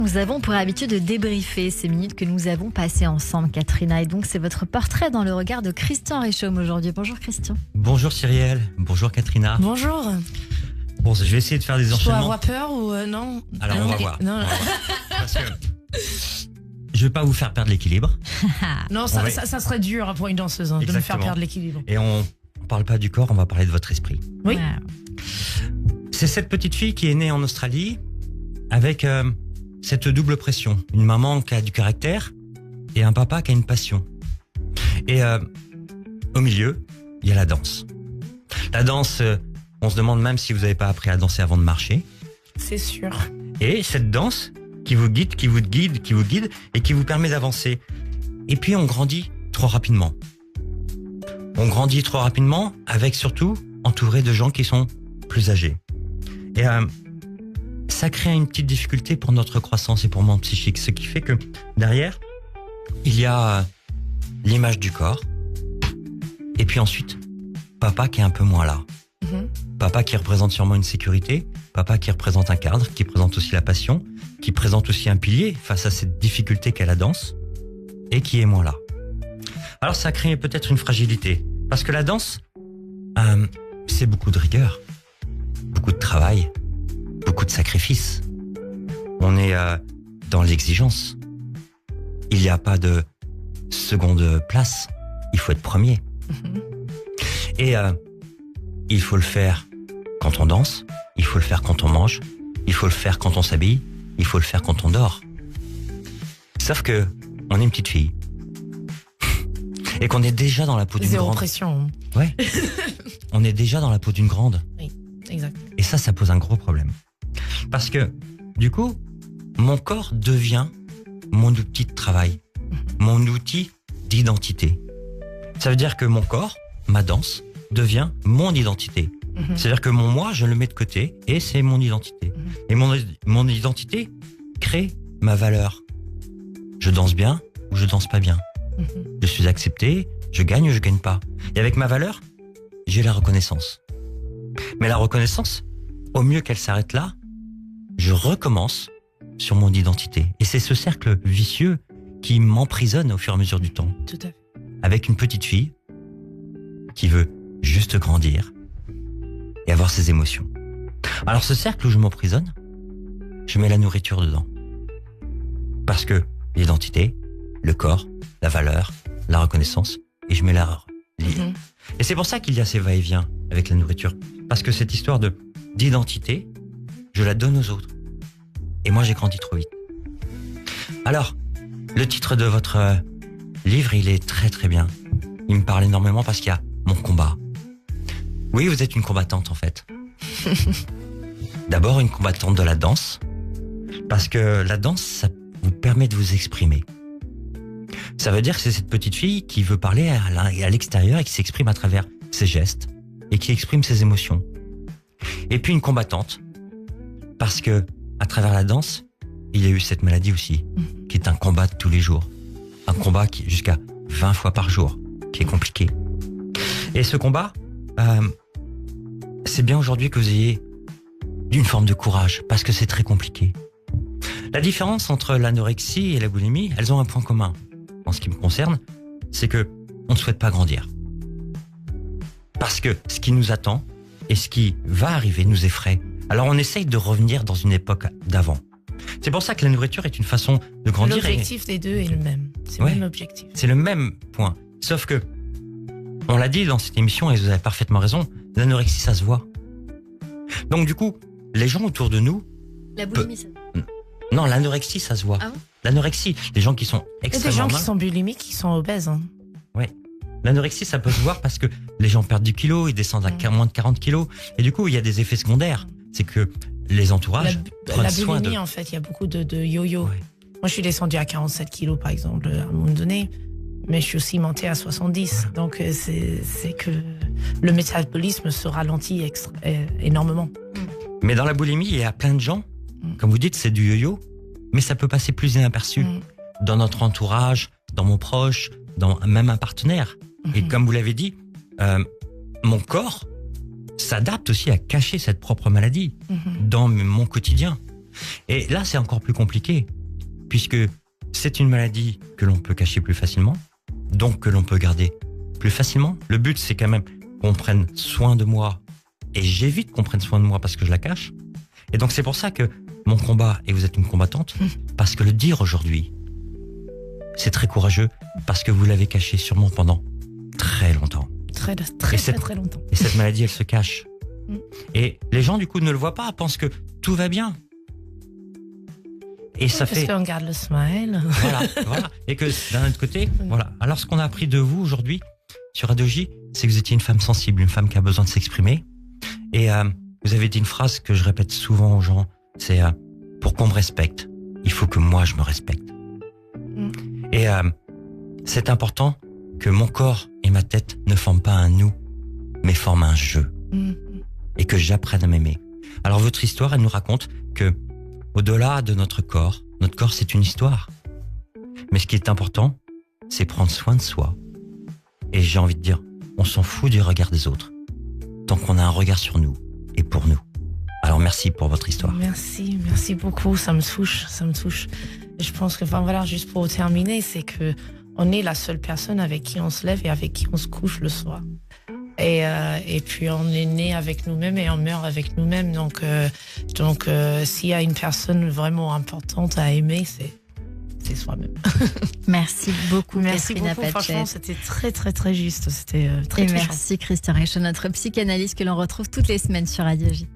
Nous avons pour habitude de débriefer ces minutes que nous avons passées ensemble, Katrina. Et donc, c'est votre portrait dans le regard de Christian Richaume aujourd'hui. Bonjour, Christian. Bonjour Cyrielle, bonjour Katrina. Bonjour. Bon, je vais essayer de faire des Je dois enchaînements. avoir peur ou non? Alors, on va voir. Non, On va voir. Parce que je vais pas vous faire perdre l'équilibre. non ça serait dur pour une danseuse de me faire Exactement. perdre l'équilibre. Et on parle pas du corps, on va parler de votre esprit. Oui. C'est cette petite fille qui est née en Australie avec cette double pression. Une maman qui a du caractère et un papa qui a une passion. Et au milieu, il y a la danse. La danse, on se demande même si vous n'avez pas appris à danser avant de marcher. C'est sûr. Et cette danse qui vous guide, qui vous guide, qui vous guide et qui vous permet d'avancer. Et puis on grandit trop rapidement. On grandit trop rapidement avec surtout entouré de gens qui sont plus âgés. Et ça crée une petite difficulté pour notre croissance et pour mon psychique. Ce qui fait que derrière, il y a l'image du corps. Et puis ensuite, papa qui est un peu moins là. Papa qui représente sûrement une sécurité, papa qui représente un cadre, qui représente aussi la passion, qui présente aussi un pilier face à cette difficulté qu'est la danse, et qui est moins là. Alors ça crée peut-être une fragilité, parce que la danse, c'est beaucoup de rigueur, beaucoup de travail, beaucoup de sacrifices. On est dans l'exigence. Il n'y a pas de seconde place, il faut être premier. Et il faut le faire quand on danse, il faut le faire quand on mange, il faut le faire quand on s'habille, il faut le faire quand on dort. Sauf que on est une petite fille et qu'on est déjà dans la peau d'une Zéro grande. pression. Ouais. On est déjà dans la peau d'une grande. Oui, exact. Et ça pose un gros problème. Parce que du coup, mon corps devient mon outil de travail, mon outil d'identité. Ça veut dire que mon corps, ma danse, devient mon identité. C'est-à-dire que mon moi, je le mets de côté et c'est mon identité. Et mon identité crée ma valeur. Je danse bien ou je danse pas bien. Je suis accepté, je gagne ou je gagne pas. Et avec ma valeur, j'ai la reconnaissance. Mais la reconnaissance, au mieux qu'elle s'arrête là, je recommence sur mon identité. Et c'est ce cercle vicieux qui m'emprisonne au fur et à mesure du temps. Tout à fait. Avec une petite fille qui veut juste grandir et avoir ses émotions. Alors ce cercle où je m'emprisonne, je mets la nourriture dedans. Parce que l'identité, le corps, la valeur, la reconnaissance, et je mets la liée. Et c'est pour ça qu'il y a ces va-et-vient avec la nourriture. Parce que cette histoire d'identité, je la donne aux autres. Et moi j'ai grandi trop vite. Alors, le titre de votre livre, il est très très bien. Il me parle énormément parce qu'il y a mon combat. Oui, vous êtes une combattante en fait. D'abord une combattante de la danse, parce que la danse, ça vous permet de vous exprimer. Ça veut dire que c'est cette petite fille qui veut parler à l'extérieur et qui s'exprime à travers ses gestes et qui exprime ses émotions. Et puis une combattante, parce que à travers la danse, il y a eu cette maladie aussi, qui est un combat de tous les jours. Un combat qui jusqu'à 20 fois par jour, qui est compliqué. Et ce combat, c'est bien aujourd'hui que vous ayez une forme de courage, parce que c'est très compliqué. La différence entre l'anorexie et la boulimie, elles ont un point commun. En ce qui me concerne, c'est que on ne souhaite pas grandir. Parce que ce qui nous attend et ce qui va arriver nous effraie. Alors on essaye de revenir dans une époque d'avant. C'est pour ça que la nourriture est une façon de grandir. L'objectif des deux est le même. C'est le même objectif. C'est le même point. Sauf que, on l'a dit dans cette émission et vous avez parfaitement raison, l'anorexie, ça se voit. Donc du coup, les gens autour de nous... La boulimie, ça. Non, l'anorexie, ça se voit. Ah bon? L'anorexie, les gens qui sont Il y a des extrêmement gens qui minces. sont bulimiques, qui sont obèses. Ouais. L'anorexie, ça peut se voir parce que les gens perdent du kilo, ils descendent à moins de 40 kilos. Et du coup, il y a des effets secondaires. C'est que les entourages prennent La soin boulimie, de... en fait, il y a beaucoup de yo-yo. Ouais. Moi, je suis descendue à 47 kilos, par exemple, à un moment donné. Mais je suis aussi montée à 70. Donc, c'est que le métabolisme se ralentit énormément. Mais dans la boulimie, il y a plein de gens, comme vous dites, c'est du yo-yo, mais ça peut passer plus inaperçu. Dans notre entourage, dans mon proche, dans même un partenaire. Et comme vous l'avez dit, mon corps s'adapte aussi à cacher cette propre maladie dans mon quotidien. Et là, c'est encore plus compliqué, puisque c'est une maladie que l'on peut cacher plus facilement, donc que l'on peut garder plus facilement. Le but, c'est quand même qu'on prenne soin de moi, et j'évite qu'on prenne soin de moi parce que je la cache. Et donc c'est pour ça que mon combat, et vous êtes une combattante, parce que le dire aujourd'hui, c'est très courageux, parce que vous l'avez caché sûrement pendant très longtemps. Très longtemps. Et cette maladie, elle se cache. Et les gens, du coup, ne le voient pas, pensent que tout va bien. Et ça Parce qu'on garde le smile. Voilà. Et que d'un autre côté, voilà. Alors, ce qu'on a appris de vous aujourd'hui sur Radio J, c'est que vous étiez une femme sensible, une femme qui a besoin de s'exprimer. Et vous avez dit une phrase que je répète souvent aux gens, c'est pour qu'on me respecte, il faut que moi je me respecte. Et c'est important que mon corps et ma tête ne forment pas un nous, mais forment un je. Et que j'apprenne à m'aimer. Alors votre histoire, elle nous raconte que au-delà de notre corps c'est une histoire. Mais ce qui est important, c'est prendre soin de soi. Et j'ai envie de dire, on s'en fout du regard des autres, tant qu'on a un regard sur nous et pour nous. Alors merci pour votre histoire. Merci beaucoup, ça me touche. Et je pense que, juste pour terminer, c'est que on est la seule personne avec qui on se lève et avec qui on se couche le soir. Et puis on est né avec nous-mêmes et on meurt avec nous-mêmes. Donc s'il y a une personne vraiment importante à aimer, c'est soi-même. Merci beaucoup, Merci Katrina beaucoup. Patchett. Franchement, c'était très très juste. C'était très Et touchant. merci Christian Richaud, notre psychanalyste que l'on retrouve toutes les semaines sur Radio J.